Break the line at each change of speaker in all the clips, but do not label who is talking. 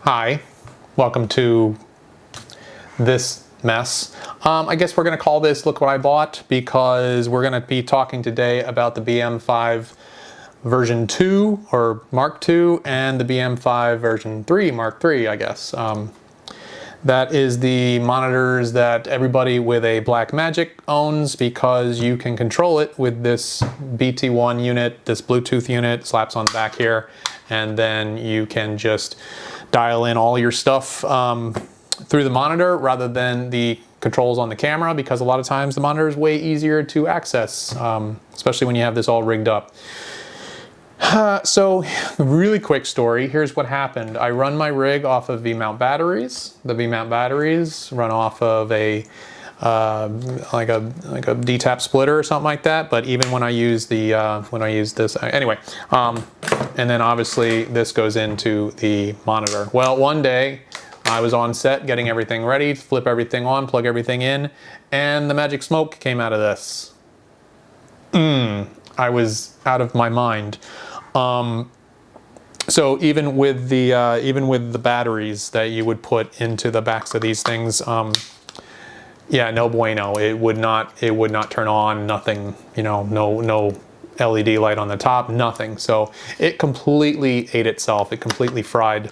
Hi, welcome to this mess. I guess we're going to call this Look What I Bought, because we're going to be talking today about the BM5 version 2 or Mark 2 and the BM5 version 3 Mark 3, I guess. That is the monitors that everybody with a Blackmagic owns, because you can control it with this BT1 unit, this Bluetooth unit, slaps on the back here, and then you can just dial in all your stuff through the monitor rather than the controls on the camera, because a lot of times the monitor is way easier to access, especially when you have this all rigged up. So, really quick story. Here's what happened. I run my rig off of V-mount batteries. The V-mount batteries run off of a like a D-tap splitter or something like that. But even when I use the this anyway, and then obviously this goes into the monitor. Well, one day I was on set getting everything ready, flip everything on, plug everything in, and the magic smoke came out of this. I was out of my mind. So even with the batteries that you would put into the backs of these things, yeah, no bueno. It would not turn on. Nothing. You know, no LED light on the top. Nothing. So it completely ate itself. It completely fried.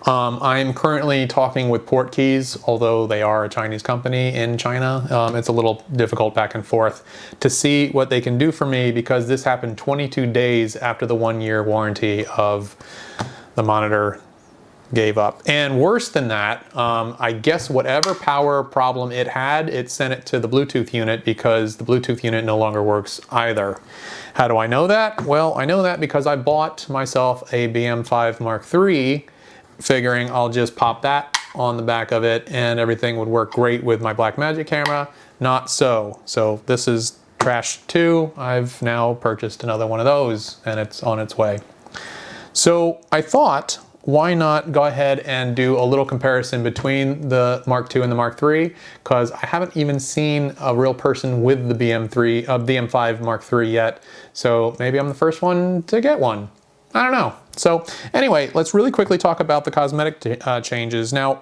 I'm currently talking with PortKeys, although they are a Chinese company in China. It's a little difficult back and forth to see what they can do for me, because this happened 22 days after the 1-year warranty of the monitor gave up. And worse than that, I guess whatever power problem it had, it sent it to the Bluetooth unit, because the Bluetooth unit no longer works either. How do I know that? Well, I know that because I bought myself a BM5 Mark III, figuring I'll just pop that on the back of it and everything would work great with my Blackmagic camera. Not so. So this is trash too. I've now purchased another one of those and it's on its way. So I thought, why not go ahead and do a little comparison between the Mark II and the Mark III, because I haven't even seen a real person with the BM5 Mark III yet. So maybe I'm the first one to get one. I don't know. So anyway, let's really quickly talk about the cosmetic changes. Now,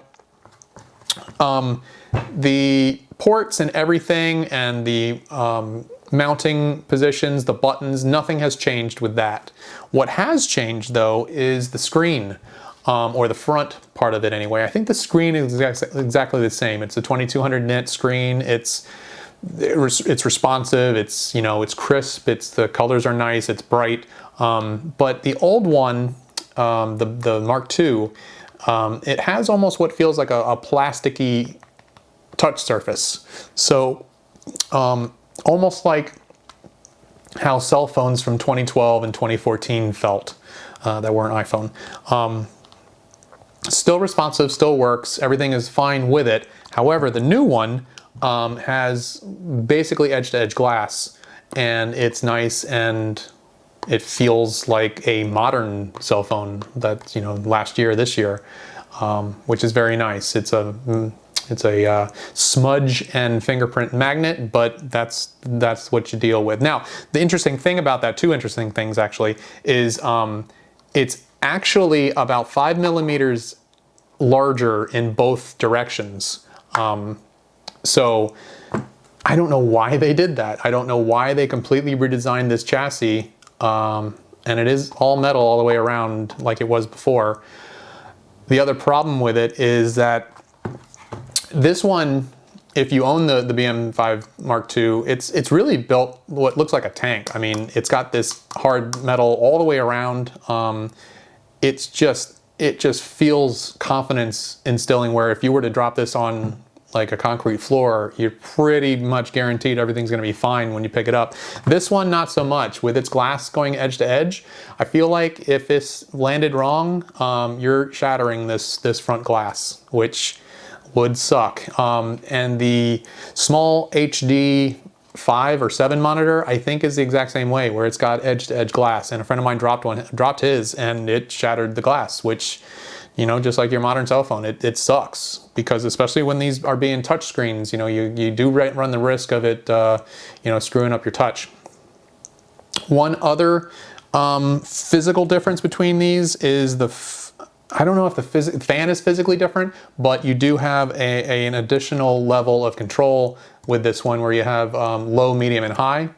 the ports and everything and the mounting positions, the buttons, nothing has changed with that. What has changed though is the screen, or the front part of it anyway. I think the screen is exactly the same. It's a 2200 nit screen. It's responsive, it's, you know, it's crisp, the colors are nice, it's bright. But the old one, the Mark II, it has almost what feels like a plasticky touch surface. So almost like how cell phones from 2012 and 2014 felt that weren't iPhone. Still responsive, still works, everything is fine with it. However, the new one has basically edge-to-edge glass, and it's nice and it feels like a modern cell phone that, you know, last year, this year, which is very nice. It's a Smudge and Fingerprint magnet, but that's what you deal with. Now, the interesting thing about that, two interesting things actually, is it's actually about 5 millimeters larger in both directions. So I don't know why they did that. I don't know why they completely redesigned this chassis, and it is all metal all the way around like it was before. The other problem with it is that this one, if you own the BM5 Mark II, it's really built what looks like a tank. I mean, it's got this hard metal all the way around. It just feels confidence instilling, where if you were to drop this on like a concrete floor, you're pretty much guaranteed everything's going to be fine when you pick it up. This one, not so much. With its glass going edge to edge, I feel like if this landed wrong, you're shattering this front glass, which would suck. And the small HD 5 or 7 monitor, I think, is the exact same way, where it's got edge-to-edge glass. And a friend of mine dropped his, and it shattered the glass, which, you know, just like your modern cell phone, it sucks, because especially when these are being touch screens, you know, you do run the risk of it, you know, screwing up your touch. One other physical difference between these is I don't know if the fan is physically different, but you do have an additional level of control with this one where you have low, medium, and high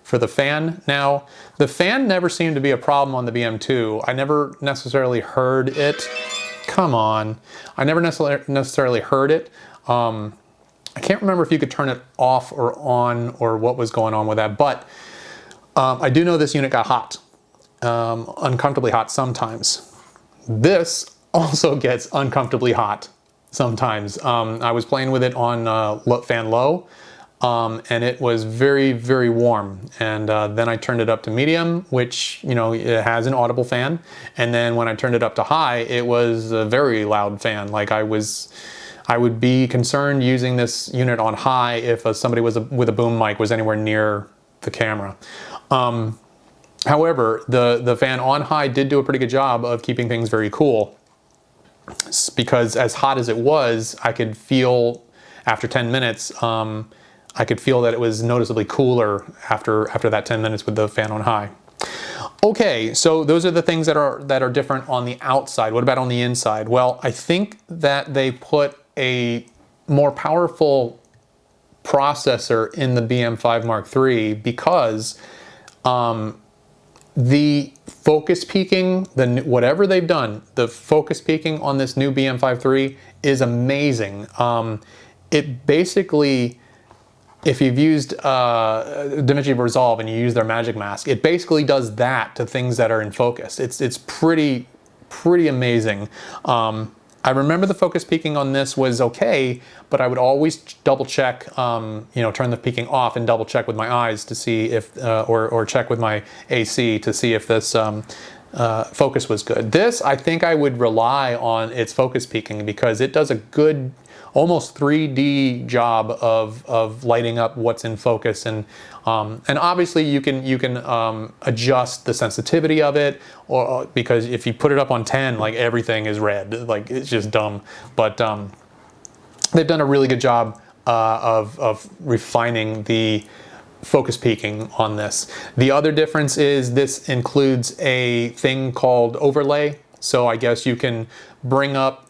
for the fan. Now, the fan never seemed to be a problem on the BM2. I never necessarily heard it. Come on. I never necessarily heard it. I can't remember if you could turn it off or on or what was going on with that, but I do know this unit got hot, uncomfortably hot sometimes. This also gets uncomfortably hot sometimes. I was playing with it on fan low, and it was very, very warm. And then I turned it up to medium, which, you know, it has an audible fan. And then when I turned it up to high, it was a very loud fan. Like I would be concerned using this unit on high if somebody with a boom mic was anywhere near the camera. However, the fan on high did do a pretty good job of keeping things very cool, because as hot as it was, I could feel after 10 minutes, I could feel that it was noticeably cooler after that 10 minutes with the fan on high. Okay, so those are the things that are different on the outside. What about on the inside? Well, I think that they put a more powerful processor in the BM5 Mark III because the focus peaking, whatever they've done, the focus peaking on this new BM5 III is amazing. It basically, if you've used DaVinci Resolve and you use their magic mask, it basically does that to things that are in focus. It's pretty amazing. I remember the focus peaking on this was okay, but I would always double check, you know, turn the peaking off and double check with my eyes to see if, or check with my AC to see if this focus was good. This, I think I would rely on its focus peaking because it does a good, almost 3D job of lighting up what's in focus, and obviously you can adjust the sensitivity of it, or because if you put it up on 10, like everything is red, like it's just dumb. But they've done a really good job of refining the focus peaking on this. The other difference is this includes a thing called overlay. So I guess you can bring up,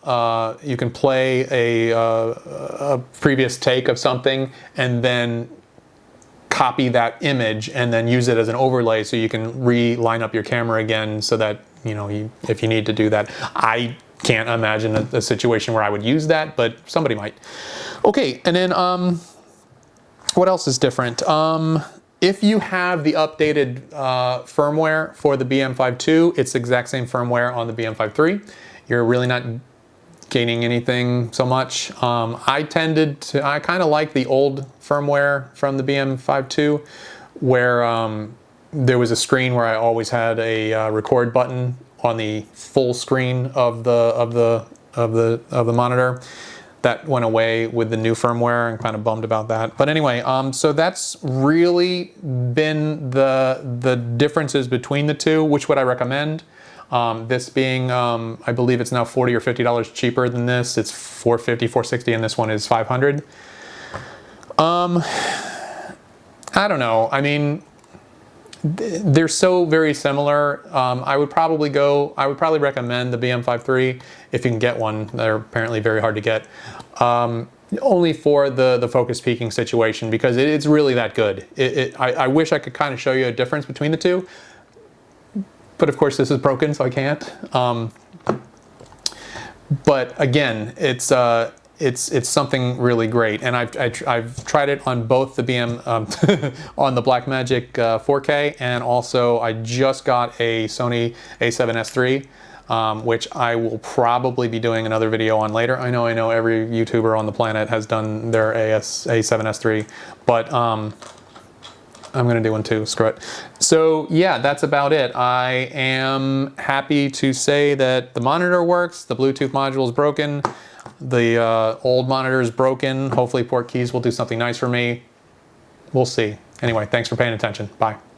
you can play a previous take of something and then copy that image and then use it as an overlay so you can line up your camera again so that, you know, if you need to do that. I can't imagine a situation where I would use that, but somebody might. Okay, and then what else is different? If you have the updated firmware for the BM5 II, it's the exact same firmware on the BM5 III. You're really not gaining anything so much. I kind of like the old firmware from the BM5 II, where there was a screen where I always had a record button on the full screen of the monitor. That went away with the new firmware. I'm kind of bummed about that. But anyway, so that's really been the differences between the two. Which would I recommend? This being, I believe it's now $40 or $50 cheaper than this. It's $450, $460, and this one is $500. I don't know. I mean, they're so very similar. I would probably recommend the BM5 III if you can get one. They're apparently very hard to get. Only for the focus peaking situation, because it's really that good. I wish I could kind of show you a difference between the two, but of course this is broken, so I can't. But again, it's something really great, and I've tried it on both the BM on the Blackmagic 4K, and also I just got a Sony a7S III, which I will probably be doing another video on later. I know every YouTuber on the planet has done their a7S III, but I'm gonna do one too, screw it. So yeah, that's about it. I am happy to say that the monitor works, the Bluetooth module is broken, the old monitor is broken. Hopefully PortKeys will do something nice for me. We'll see. Anyway, thanks for paying attention. Bye.